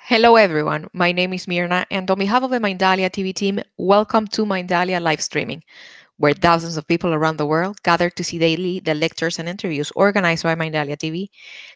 Hello, everyone. My name is Mirna, and on behalf of the Mindalia TV team, welcome to Mindalia live streaming, where thousands of people around the world gather to see daily the lectures and interviews organized by Mindalia TV.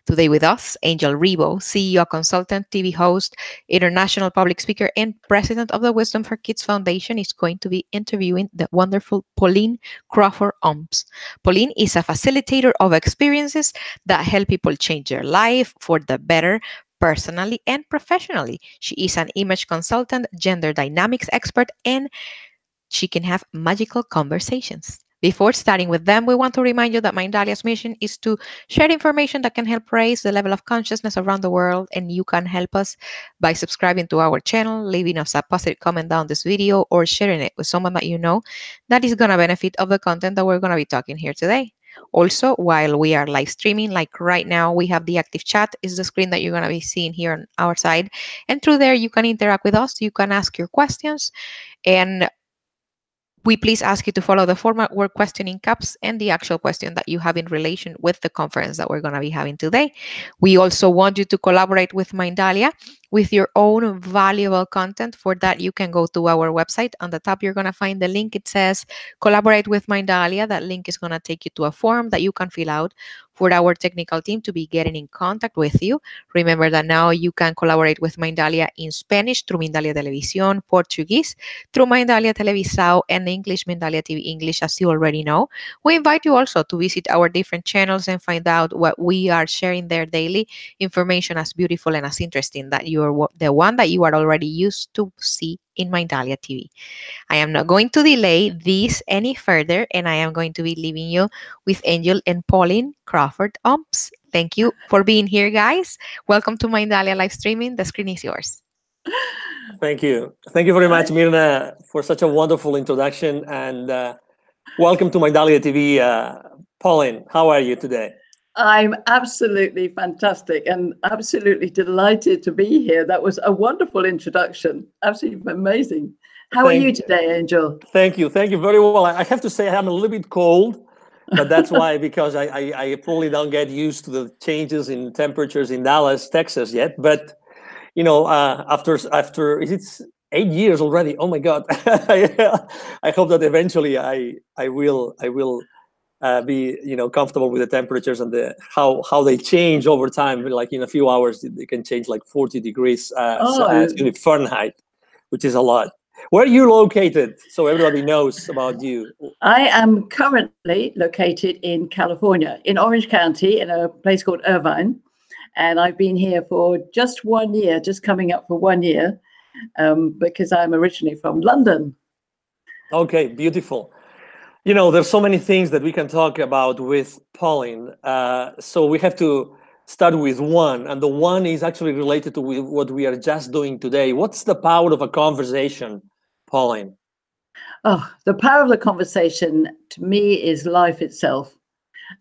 Today, with us, Angel Rebo, CEO, consultant, TV host, international public speaker, and president of the Wisdom for Kids Foundation, is going to be interviewing the wonderful Pauline Crawford OMS. Pauline is a facilitator of experiences that help people change their life for the better personally and professionally. She is an image consultant, gender dynamics expert, and she can have magical conversations. Before starting with them, we want to remind you that Mindalia's mission is to share information that can help raise the level of consciousness around the world, and you can help us by subscribing to our channel, leaving us a positive comment down this video, or sharing it with someone that you know that is going to benefit of the content that we're going to be talking here today. Also, while we are live streaming, like right now, we have the active chat is the screen that you're going to be seeing here on our side. And through there, you can interact with us. You can ask your questions. And we please ask you to follow the format where questioning caps and the actual question that you have in relation with the conference that we're going to be having today. We also want you to collaborate with Mindalia with your own valuable content. For that, you can go to our website. On the top, you're going to find the link. It says collaborate with Mindalia. That link is going to take you to a form that you can fill out for our technical team to be getting in contact with you. Remember that now you can collaborate with Mindalia in Spanish through Mindalia Televisión, Portuguese through Mindalia Televisao, and English, Mindalia TV English, as you already know. We invite you also to visit our different channels and find out what we are sharing there daily, information as beautiful and as interesting that you are the one that you are already used to see in Mindalia TV. I am not going to delay this any further, and I am going to be leaving you with Angel and Pauline Crawford OMS. Thank you for being here, guys. Welcome to Mindalia live streaming. The screen is yours. Thank you. Thank you very much, Mirna, for such a wonderful introduction. And welcome to Mindalia TV. Pauline, how are you today? I'm absolutely fantastic and absolutely delighted to be here. That was a wonderful introduction. Absolutely amazing. How are you today, Angel? Thank you. Thank you very well. I have to say I'm a little bit cold, but that's why, because I probably don't get used to the changes in temperatures in Dallas, Texas yet. But, you know, after it's 8 years already. Oh, my God. I hope that eventually I will be, you know, comfortable with the temperatures and how they change over time. Like in a few hours, they can change like 40 degrees Fahrenheit, which is a lot. Where are you located, so everybody knows about you? I am currently located in California, in Orange County, in a place called Irvine. And I've been here for just 1 year, just coming up for 1 year, because I'm originally from London. Okay, beautiful. You know, there's so many things that we can talk about with Pauline. So we have to start with one. And the one is actually related to what we are just doing today. What's the power of a conversation, Pauline? Oh, the power of the conversation to me is life itself.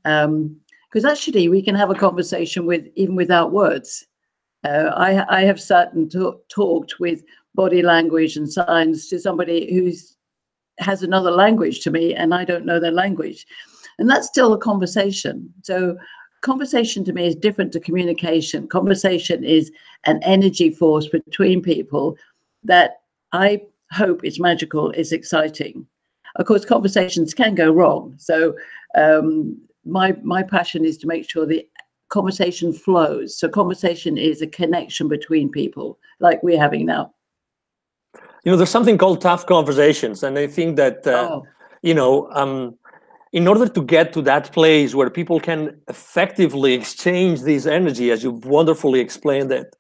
Because actually we can have a conversation even without words. I have sat and talked with body language and signs to somebody who's has another language to me, and I don't know their language, and that's still a conversation. So conversation to me is different to communication. Conversation is an energy force between people that I hope is magical, is exciting. Of course, conversations can go wrong. So my passion is to make sure the conversation flows. So conversation is a connection between people like we're having now. You know, there's something called tough conversations. And I think that, you know, in order to get to that place where people can effectively exchange this energy, as you've wonderfully explained it,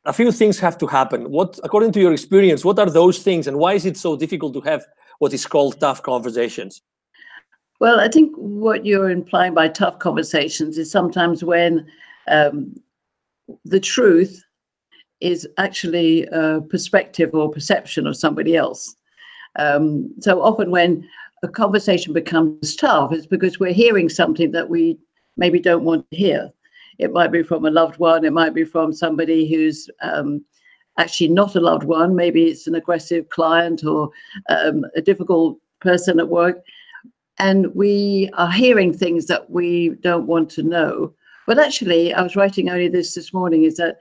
a few things have to happen. What, according to your experience, what are those things, and why is it so difficult to have what is called tough conversations? Well, I think what you're implying by tough conversations is sometimes when the truth is actually a perspective or perception of somebody else. So often when a conversation becomes tough, it's because we're hearing something that we maybe don't want to hear. It might be from a loved one. It might be from somebody who's actually not a loved one. Maybe it's an aggressive client or a difficult person at work. And we are hearing things that we don't want to know. But actually, I was writing only this morning, is that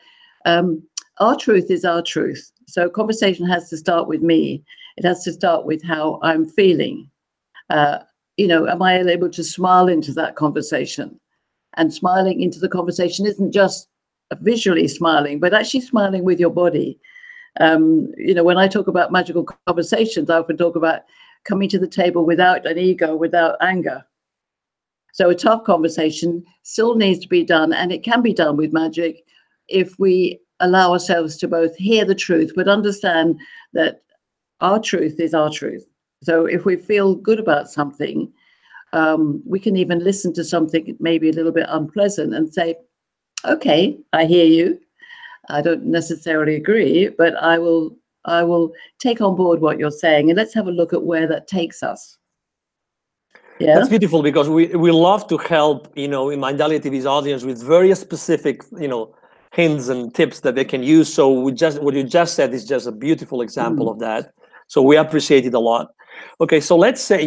our truth is our truth. So conversation has to start with me. It has to start with how I'm feeling. Am I able to smile into that conversation? And smiling into the conversation isn't just visually smiling, but actually smiling with your body. When I talk about magical conversations, I often talk about coming to the table without an ego, without anger. So a tough conversation still needs to be done, and it can be done with magic if we allow ourselves to both hear the truth, but understand that our truth is our truth. So if we feel good about something, we can even listen to something maybe a little bit unpleasant and say, okay, I hear you. I don't necessarily agree, but I will take on board what you're saying, and let's have a look at where that takes us. Yeah, that's beautiful, because we love to help, in Mindalia TV's audience with very specific, hints and tips that they can use. So what you just said is just a beautiful example of that. So we appreciate it a lot. Okay, so let's say,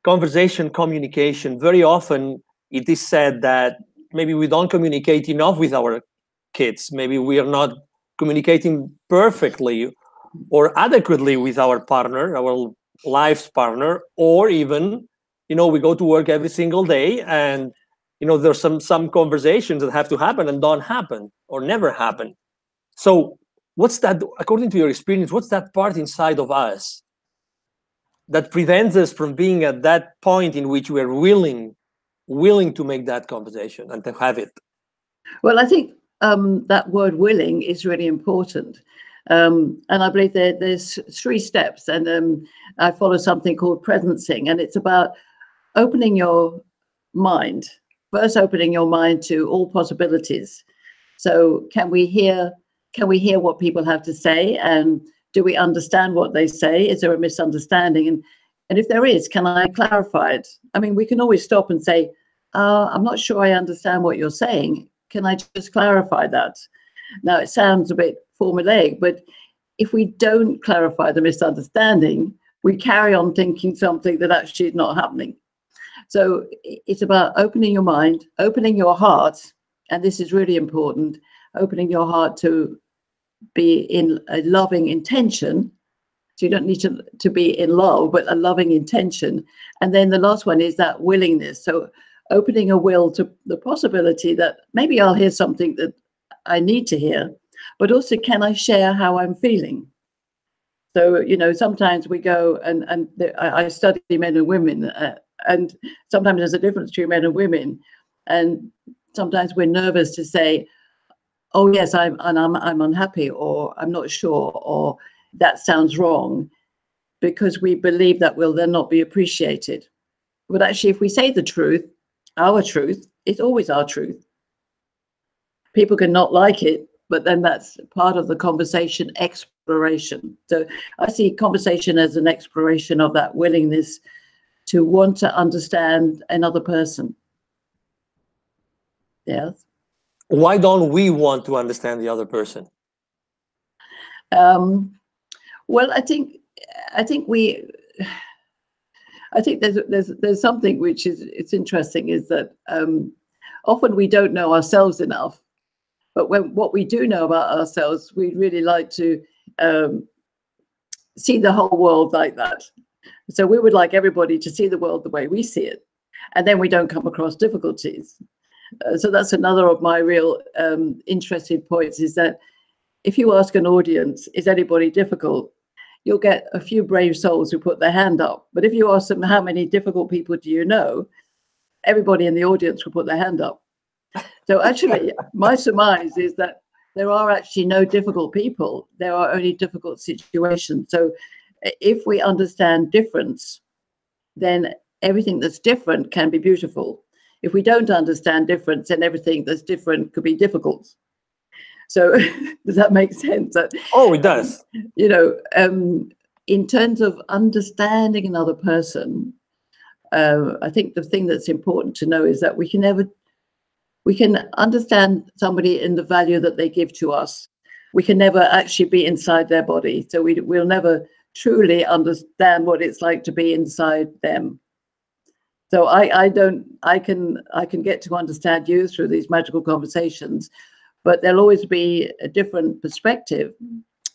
conversation, communication, very often it is said that maybe we don't communicate enough with our kids. Maybe we are not communicating perfectly or adequately with our partner, our life's partner, or even, we go to work every single day, and there's some conversations that have to happen and don't happen or never happen. So what's that, according to your experience, what's that part inside of us that prevents us from being at that point in which we're willing to make that conversation and to have it? Well, I think that word willing is really important. And I believe there's 3 steps, and I follow something called presencing, and it's about opening your mind, first opening your mind to all possibilities. So can we hear what people have to say, and do we understand what they say? Is there a misunderstanding? And if there is, can I clarify it? I mean, we can always stop and say, I'm not sure I understand what you're saying. Can I just clarify that? Now, it sounds a bit formulaic, but if we don't clarify the misunderstanding, we carry on thinking something that actually is not happening. So it's about opening your mind, opening your heart, and this is really important, opening your heart to be in a loving intention. So you don't need to be in love, but a loving intention. And then the last one is that willingness. So opening a will to the possibility that maybe I'll hear something that I need to hear, but also, can I share how I'm feeling? So, sometimes we go and I study men and women, and sometimes there's a difference between men and women. And sometimes we're nervous to say, oh, yes, I'm unhappy, or I'm not sure, or that sounds wrong, because we believe that we'll then not be appreciated. But actually, if we say the truth, our truth, it's always our truth. People can not like it, but then that's part of the conversation exploration. So I see conversation as an exploration of that willingness to want to understand another person. Yes. Why don't we want to understand the other person? Well, I think there's something which it's interesting, is that often we don't know ourselves enough. But what we do know about ourselves, we really like to see the whole world like that. So we would like everybody to see the world the way we see it, and then we don't come across difficulties. So that's another of my real interesting points, is that if you ask an audience, is anybody difficult? You'll get a few brave souls who put their hand up. But if you ask them, how many difficult people do you know? Everybody in the audience will put their hand up. So actually, my surmise is that there are actually no difficult people. There are only difficult situations. So if we understand difference, then everything that's different can be beautiful. If we don't understand difference, then everything that's different could be difficult. So does that make sense? Oh, it does. In terms of understanding another person, I think the thing that's important to know is that we can understand somebody in the value that they give to us. We can never actually be inside their body. So we'll never truly understand what it's like to be inside them. So I can get to understand you through these magical conversations, but there'll always be a different perspective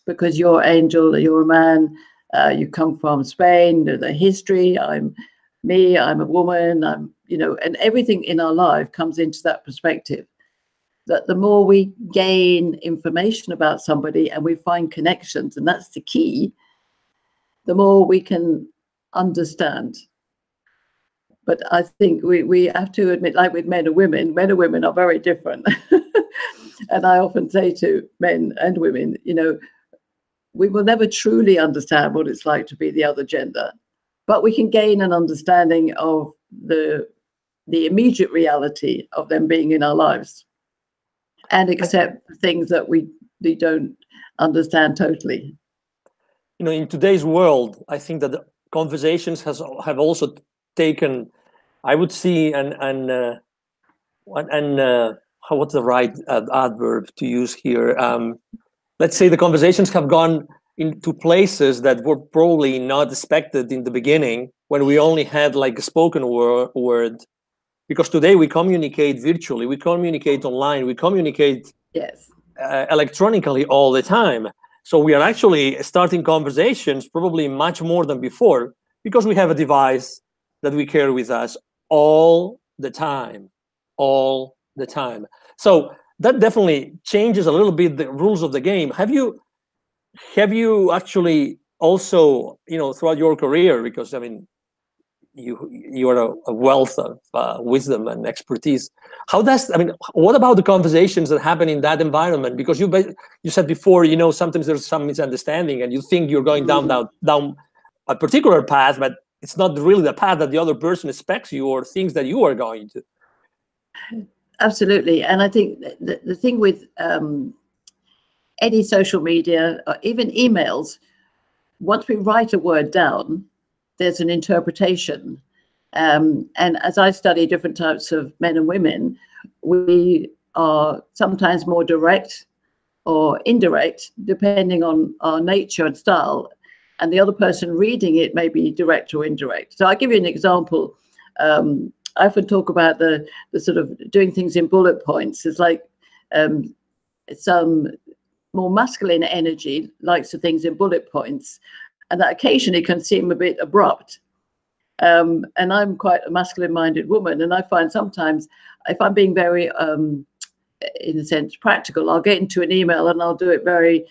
because you're Angel, you're a man, you come from Spain, the history, I'm a woman, and everything in our life comes into that perspective. That the more we gain information about somebody and we find connections, and that's the key, the more we can understand. But I think we have to admit, like with men and women are very different. And I often say to men and women, we will never truly understand what it's like to be the other gender, but we can gain an understanding of the immediate reality of them being in our lives and accept things that we don't understand totally. In today's world, I think that the conversations have also taken, I would see, what's the right adverb to use here? Let's say the conversations have gone into places that were probably not expected in the beginning, when we only had like a spoken word. Because today we communicate virtually, we communicate online, we communicate electronically all the time. So we are actually starting conversations probably much more than before, because we have a device that we carry with us all the time. So that definitely changes a little bit the rules of the game. Have you actually also, throughout your career, because I mean, you are a wealth of wisdom and expertise. What about the conversations that happen in that environment? Because you said before, sometimes there's some misunderstanding, and you think you're going down a particular path, but it's not really the path that the other person expects you or thinks that you are going to. Absolutely. And I think the thing with any social media, or even emails, once we write a word down, there's an interpretation. And as I study different types of men and women, we are sometimes more direct or indirect, depending on our nature and style. And the other person reading it may be direct or indirect. So I'll give you an example. I often talk about the sort of doing things in bullet points. It's like some more masculine energy likes the things in bullet points, and that occasionally can seem a bit abrupt. And I'm quite a masculine-minded woman, and I find sometimes if I'm being very, in a sense, practical, I'll get into an email and I'll do it very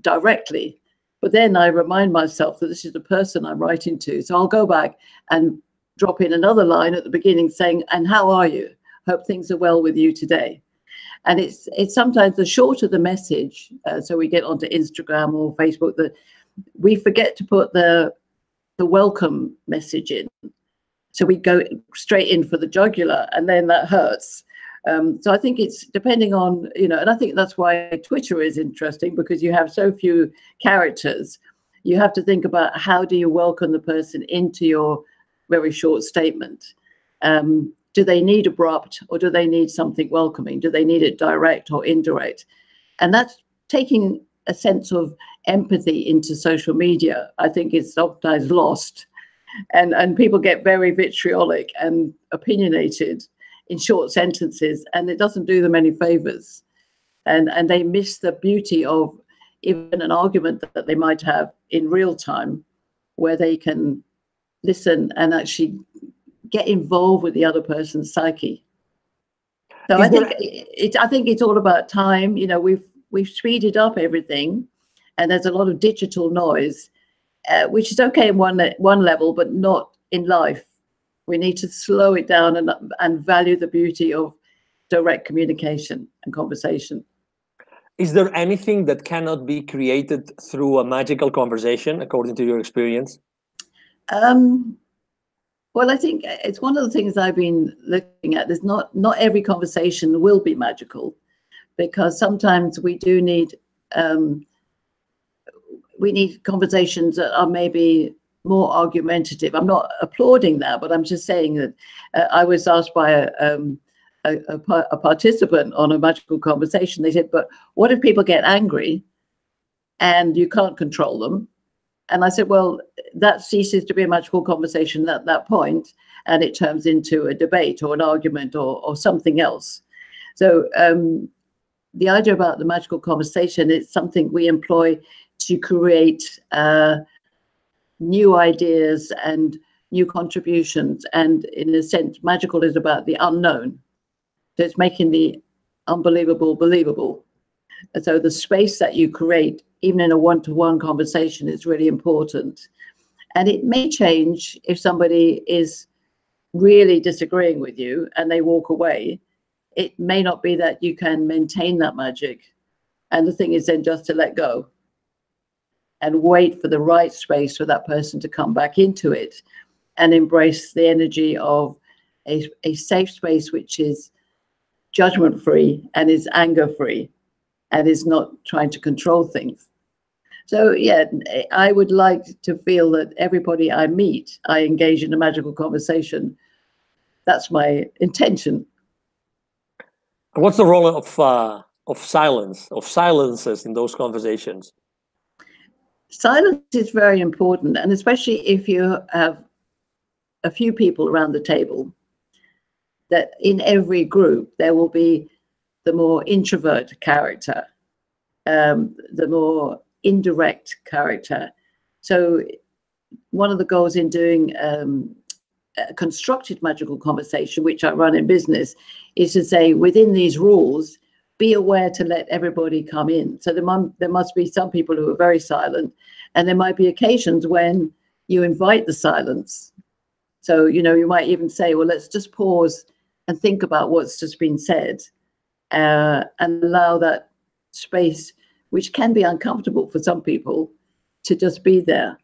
directly. But then I remind myself that this is the person I'm writing to. So I'll go back and drop in another line at the beginning saying, "And how are you? Hope things are well with you today." And it's sometimes the shorter the message, so we get onto Instagram or Facebook, that we forget to put the welcome message in. So we go straight in for the jugular, and then that hurts. So I think it's depending on, and I think that's why Twitter is interesting, because you have so few characters. You have to think about how do you welcome the person into your very short statement. Do they need abrupt, or do they need something welcoming? Do they need it direct or indirect? And that's taking a sense of empathy into social media. I think it's sometimes lost, and people get very vitriolic and opinionated in short sentences, and it doesn't do them any favors. And they miss the beauty of even an argument that they might have in real time, where they can listen and actually get involved with the other person's psyche. So I think it's all about time. We've speeded up everything, and there's a lot of digital noise, which is okay in one level, but not in life. We need to slow it down and value the beauty of direct communication and conversation. Is there anything that cannot be created through a magical conversation, according to your experience? Well, I think it's one of the things I've been looking at. There's not every conversation will be magical, because sometimes we do need conversations that are maybe more argumentative. I'm not applauding that, but I'm just saying that I was asked by a participant on a magical conversation. They said, "But what if people get angry and you can't control them?" And I said, well, that ceases to be a magical conversation at that point, and it turns into a debate or an argument or something else. So the idea about the magical conversation is something we employ to create new ideas and new contributions. And in a sense, magical is about the unknown. So it's making the unbelievable believable. And so the space that you create, even in a one-to-one conversation, is really important. And it may change if somebody is really disagreeing with you and they walk away. It may not be that you can maintain that magic. And the thing is then just to let go and wait for the right space for that person to come back into it and embrace the energy of a safe space, which is judgment-free and is anger-free and is not trying to control things. So yeah, I would like to feel that everybody I meet, I engage in a magical conversation. That's my intention. What's the role of silence, of silences in those conversations? Silence is very important, and especially if you have a few people around the table, that in every group there will be the more introvert character, the more indirect character. So one of the goals in doing a constructed magical conversation, which I run in business, is to say within these rules, be aware to let everybody come in. So there must be some people who are very silent, and there might be occasions when you invite the silence. So, you know, you might even say, well, let's just pause and think about what's just been said, and allow that space, which can be uncomfortable for some people, to just be there.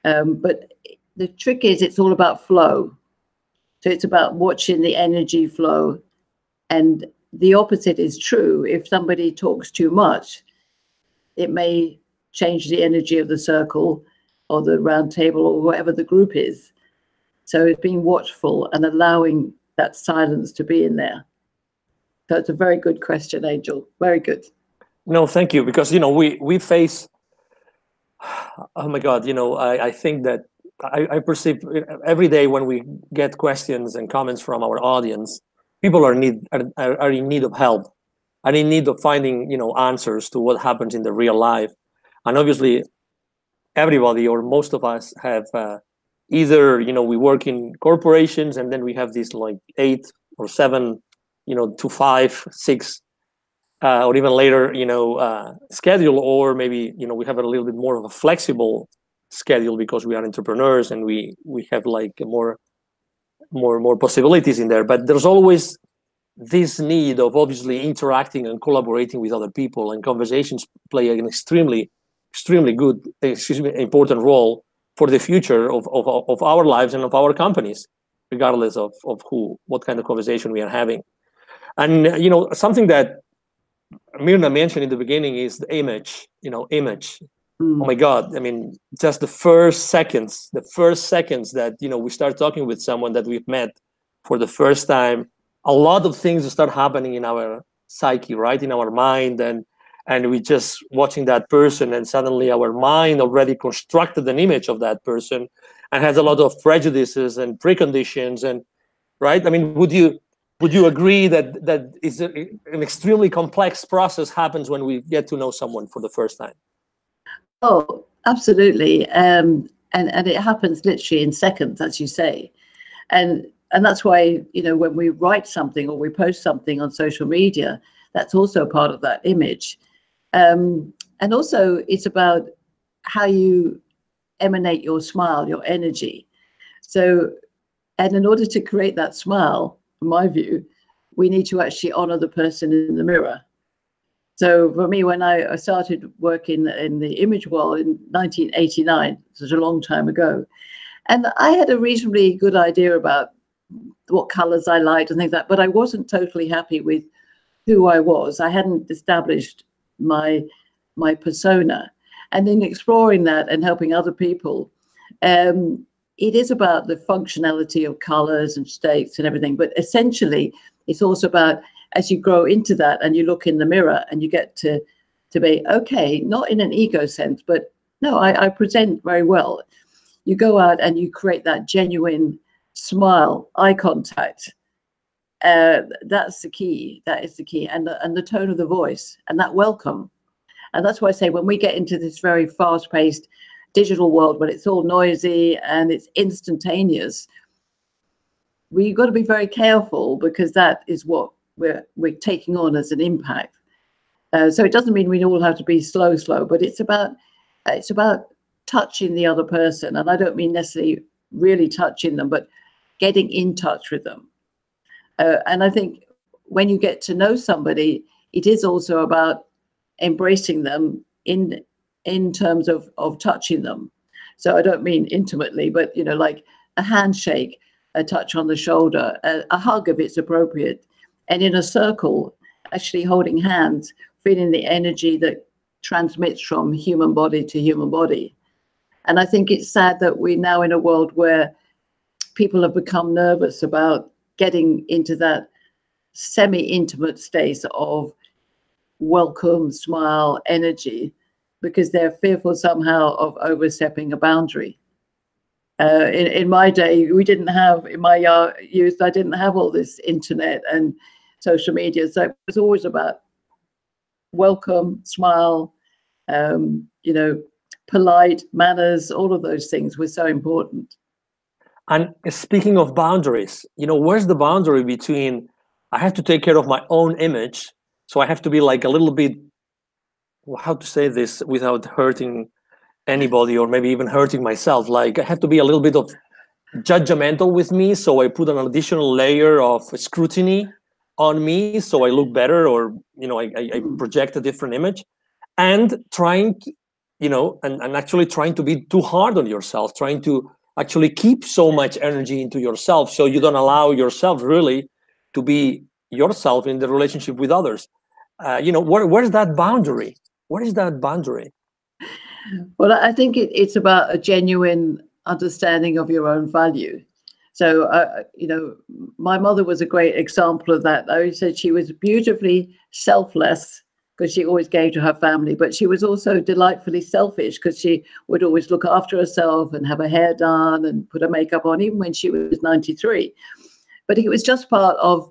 But the trick is it's all about flow. So it's about watching the energy flow. And the opposite is true. If somebody talks too much, it may change the energy of the circle or the round table or whatever the group is. So it's being watchful and allowing that silence to be in there. So it's a very good question, Angel. Very good. No, thank you. Because, you know, we face, oh my God, you know, I think that I perceive every day when we get questions and comments from our audience, people are in need of help, are in need of finding, you know, answers to what happens in the real life. And obviously, everybody or most of us have either, you know, we work in corporations and then we have this like 8 or 7, you know, to 5, 6, or even later, you know, schedule, or maybe, you know, we have a little bit more of a flexible schedule because we are entrepreneurs and we have like more possibilities in there. But there's always this need of obviously interacting and collaborating with other people, and conversations play an extremely good, important role for the future of our lives and of our companies, regardless of what kind of conversation we are having. And, you know, something that Mirna mentioned in the beginning is the image, you know, image. Oh my God. I mean, just the first seconds that, you know, we start talking with someone that we've met for the first time, a lot of things start happening in our psyche, right? In our mind. And we just watching that person, and suddenly our mind already constructed an image of that person and has a lot of prejudices and preconditions. And right. I mean, would you agree that is an extremely complex process happens when we get to know someone for the first time? Oh, absolutely. And it happens literally in seconds, as you say. And that's why, you know, when we write something or we post something on social media, that's also part of that image. And also it's about how you emanate your smile, your energy. So, and in order to create that smile, from my view, we need to actually honor the person in the mirror. So for me, when I started working in the image world in 1989, such a long time ago, and I had a reasonably good idea about what colors I liked and things like that, but I wasn't totally happy with who I was. I hadn't established my persona. And in exploring that and helping other people, it is about the functionality of colors and shapes and everything, but essentially it's also about, as you grow into that and you look in the mirror and you get to be, okay, not in an ego sense, but no, I present very well. You go out and you create that genuine smile, eye contact, That's the key. That is the key. And the tone of the voice and that welcome. And that's why I say when we get into this very fast-paced digital world, when it's all noisy and it's instantaneous, we've got to be very careful, because that is what we're taking on as an impact. So it doesn't mean we all have to be slow, but it's about touching the other person. And I don't mean necessarily really touching them, but getting in touch with them. And I think when you get to know somebody, it is also about embracing them in terms of touching them. So I don't mean intimately, but like a handshake, a touch on the shoulder, a hug if it's appropriate, and in a circle, actually holding hands, feeling the energy that transmits from human body to human body. And I think it's sad that we're now in a world where people have become nervous about getting into that semi-intimate state of welcome, smile, energy, because they're fearful somehow of overstepping a boundary. In my day, we didn't have, in my youth, I didn't have all this internet and social media. So it was always about welcome, smile, polite manners, all of those things were so important. And speaking of boundaries, where's the boundary between I have to take care of my own image, so I have to be like a little bit, how to say this without hurting anybody or maybe even hurting myself, like I have to be a little bit of judgmental with me, so I put an additional layer of scrutiny on me so I look better, or I project a different image, and trying to, and actually trying to be too hard on yourself, trying to actually keep so much energy into yourself so you don't allow yourself really to be yourself in the relationship with others. Where's that boundary? Where is that boundary? Well, I think it's about a genuine understanding of your own value. So, my mother was a great example of that. I always said she was beautifully selfless because she always gave to her family, but she was also delightfully selfish because she would always look after herself and have her hair done and put her makeup on, even when she was 93. But it was just part of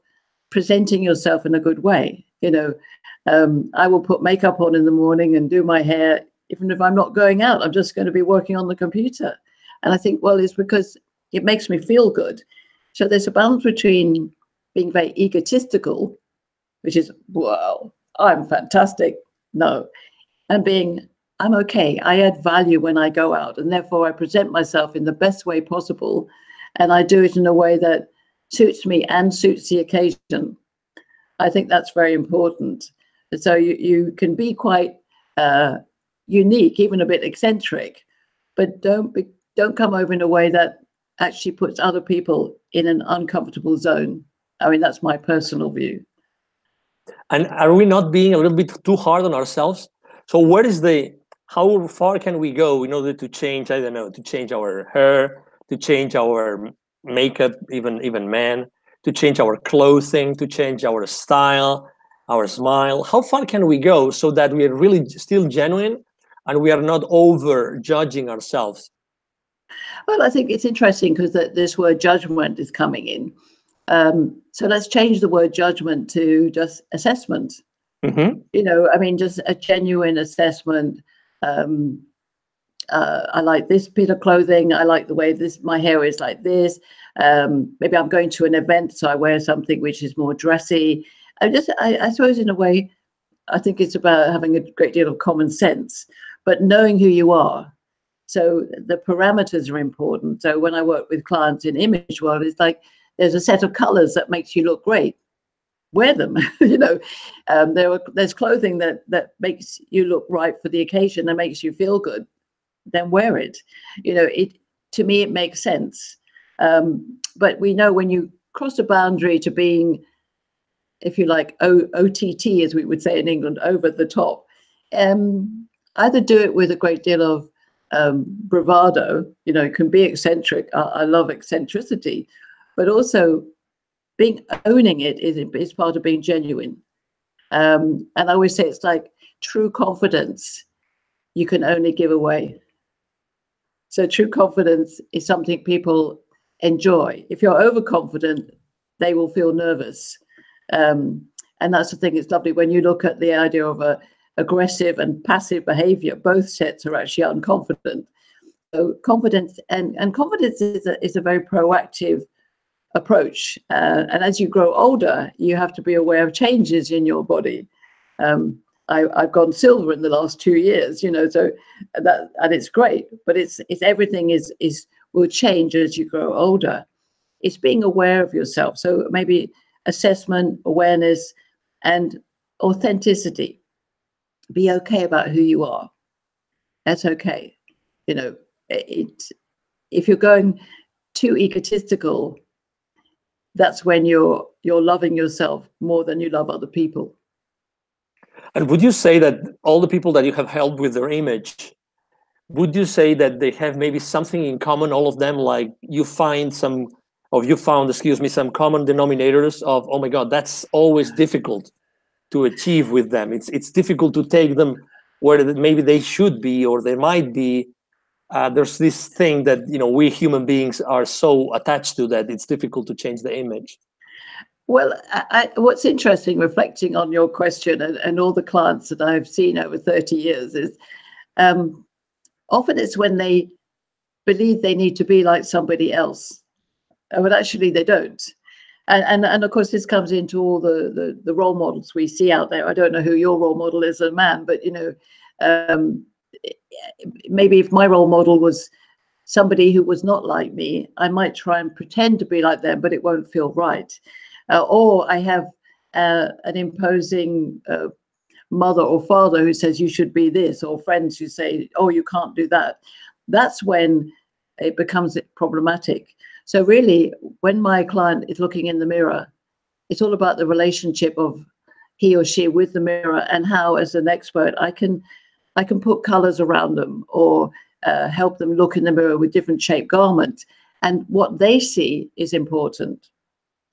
presenting yourself in a good way. I will put makeup on in the morning and do my hair. Even if I'm not going out, I'm just going to be working on the computer. And I think, well, it's because it makes me feel good. So there's a balance between being very egotistical, which is, wow, I'm fantastic. No. And being, I'm okay. I add value when I go out. And therefore I present myself in the best way possible. And I do it in a way that suits me and suits the occasion. I think that's very important. So you can be quite unique, even a bit eccentric, but don't come over in a way that actually puts other people in an uncomfortable zone. I mean, that's my personal view. And are we not being a little bit too hard on ourselves? So how far can we go in order to change, I don't know, to change our hair, to change our makeup, even men, to change our clothing, to change our style, our smile? How far can we go so that we are really still genuine and we are not over judging ourselves? Well, I think it's interesting because this word judgment is coming in. So let's change the word judgment to just assessment. Mm-hmm. Just a genuine assessment. I like this bit of clothing. I like the way my hair is like this. Maybe I'm going to an event, so I wear something which is more dressy. I suppose in a way, I think it's about having a great deal of common sense, but knowing who you are. So the parameters are important. So when I work with clients in image world, it's like there's a set of colors that makes you look great. Wear them. There's clothing that makes you look right for the occasion and makes you feel good. Then wear it. To me, it makes sense. But we know when you cross a boundary to being, if you like, OTT, as we would say in England, over the top, either do it with a great deal of bravado, it can be eccentric. I love eccentricity, but also owning it is part of being genuine. And I always say it's like true confidence you can only give away. So true confidence is something people enjoy. If you're overconfident, they will feel nervous. And that's the thing. It's lovely when you look at the idea of aggressive and passive behavior. Both sets are actually unconfident. So confidence and confidence is a very proactive approach. And as you grow older, you have to be aware of changes in your body. I've gone silver in the last 2 years, so that, and it's great, but it's everything will change as you grow older. It's being aware of yourself. So maybe assessment, awareness, and authenticity. Be okay about who you are. That's okay. If you're going too egotistical, that's when you're loving yourself more than you love other people. And would you say that all the people that you have helped with their image, would you say that they have maybe something in common, all of them? Like you found, some common denominators of, oh my God, that's always difficult to achieve with them. It's difficult to take them where maybe they should be, or they might be. There's this thing that, we human beings are so attached to that it's difficult to change the image. Well, what's interesting, reflecting on your question and all the clients that I've seen over 30 years, is often it's when they believe they need to be like somebody else, but actually they don't. And of course, this comes into all the role models we see out there. I don't know who your role model is, a man, but maybe if my role model was somebody who was not like me, I might try and pretend to be like them, but it won't feel right. Or I have an imposing mother or father who says you should be this, or friends who say, oh, you can't do that. That's when it becomes problematic. So really, when my client is looking in the mirror, it's all about the relationship of he or she with the mirror, and how, as an expert, I can put colors around them, or help them look in the mirror with different shaped garments. And what they see is important.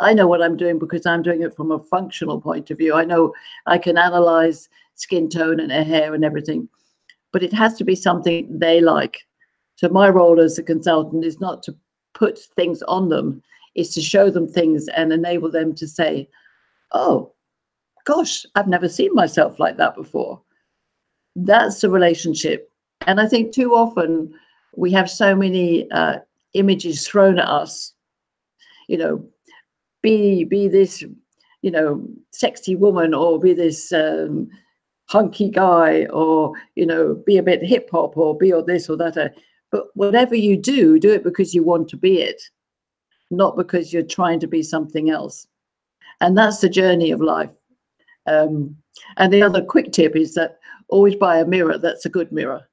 I know what I'm doing because I'm doing it from a functional point of view. I know I can analyze skin tone and hair and everything, but it has to be something they like. So my role as a consultant is not to put things on them, it's to show them things and enable them to say, oh, gosh, I've never seen myself like that before. That's the relationship. And I think too often we have so many images thrown at us, be this, sexy woman, or be this hunky guy, or, be a bit hip hop, or be or this or that. But whatever you do it because you want to be it, not because you're trying to be something else. And that's the journey of life. And the other quick tip is that always buy a mirror that's a good mirror.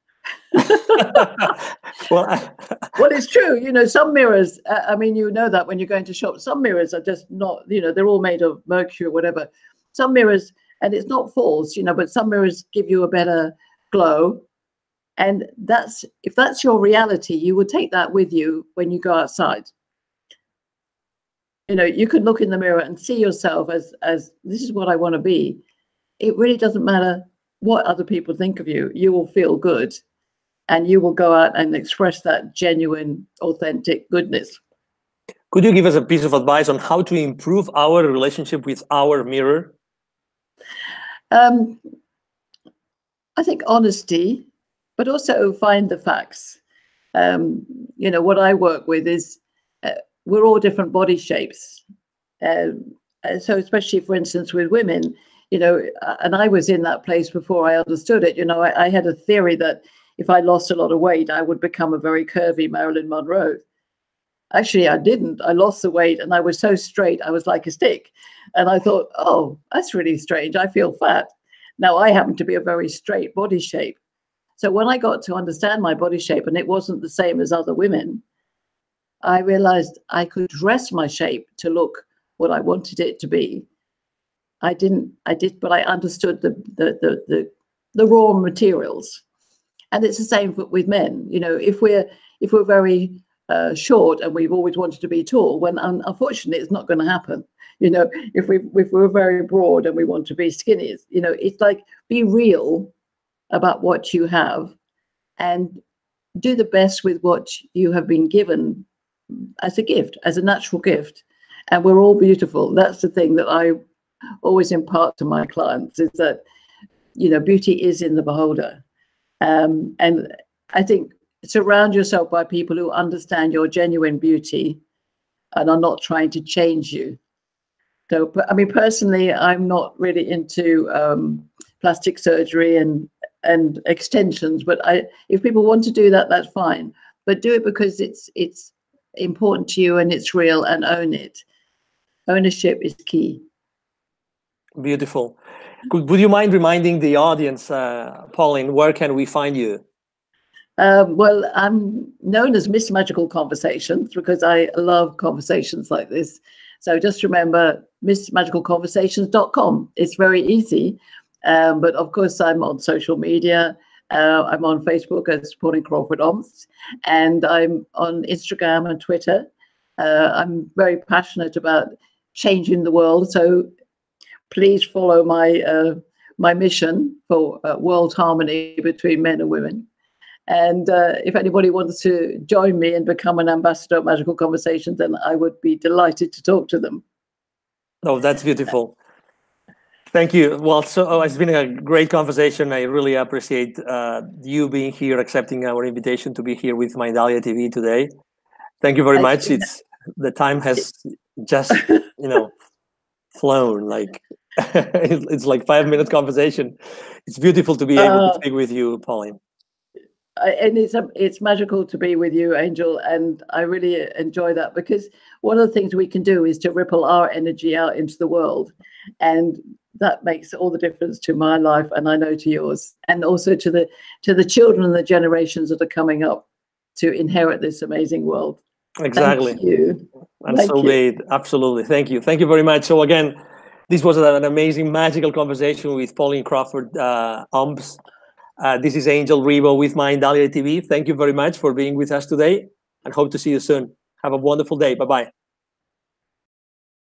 Well, it's true. Some mirrors, that when you're going to shop, some mirrors are just not, they're all made of mercury or whatever. Some mirrors, and it's not false, but some mirrors give you a better glow. And if that's your reality, you will take that with you when you go outside. You can look in the mirror and see yourself as this is what I want to be. It really doesn't matter what other people think of you. You will feel good, and you will go out and express that genuine, authentic goodness. Could you give us a piece of advice on how to improve our relationship with our mirror? I think honesty, but also find the facts. What I work with is we're all different body shapes. So especially, for instance, with women, and I was in that place before I understood it. I had a theory that if I lost a lot of weight, I would become a very curvy Marilyn Monroe. Actually, I didn't. I lost the weight and I was so straight, I was like a stick. And I thought, oh, that's really strange. I feel fat. Now, I happen to be a very straight body shape. So when I got to understand my body shape, and it wasn't the same as other women, I realized I could dress my shape to look what I wanted it to be. But I understood the raw materials. And it's the same with men. If we're very short and we've always wanted to be tall, when unfortunately it's not going to happen. If we're very broad and we want to be skinny, it's like, be real about what you have and do the best with what you have been given as a gift, as a natural gift. and we're all beautiful. That's the thing that I always impart to my clients, is that, you know, beauty is in the beholder. And I think surround yourself by people who understand your genuine beauty and are not trying to change you. So, I mean, personally, I'm not really into plastic surgery and extensions, but if people want to do that, that's fine. But do it because it's important to you and it's real, and own it. Ownership is key. Beautiful. Would you mind reminding the audience, Pauline, where can we find you? Well, I'm known as Miss Magical Conversations because I love conversations like this. So just remember missmagicalconversations.com. It's very easy. But of course, I'm on social media. I'm on Facebook as Pauline Crawford OMS, and I'm on Instagram and Twitter. I'm very passionate about changing the world. So please follow my mission for world harmony between men and women. And if anybody wants to join me and become an ambassador of Magical Conversations, then I would be delighted to talk to them. Oh, that's beautiful. Thank you. Well, so it's been a great conversation. I really appreciate you being here, accepting our invitation to be here with Mindalia TV today. Thank you very much. The time has just, flown. Like it's like 5 minute conversation. It's beautiful to be able to speak with you, Pauline. And it's magical to be with you, Angel, and I really enjoy that, because one of the things we can do is to ripple our energy out into the world, and that makes all the difference to my life, and I know to yours, and also to the children and the generations that are coming up to inherit this amazing world. Exactly. Thank you. And so be it. Absolutely. Thank you. Thank you very much. So again, this was an amazing, magical conversation with Pauline Crawford, OMS. This is Angel Rebo with Mindalia TV. Thank you very much for being with us today, and hope to see you soon. Have a wonderful day. Bye-bye.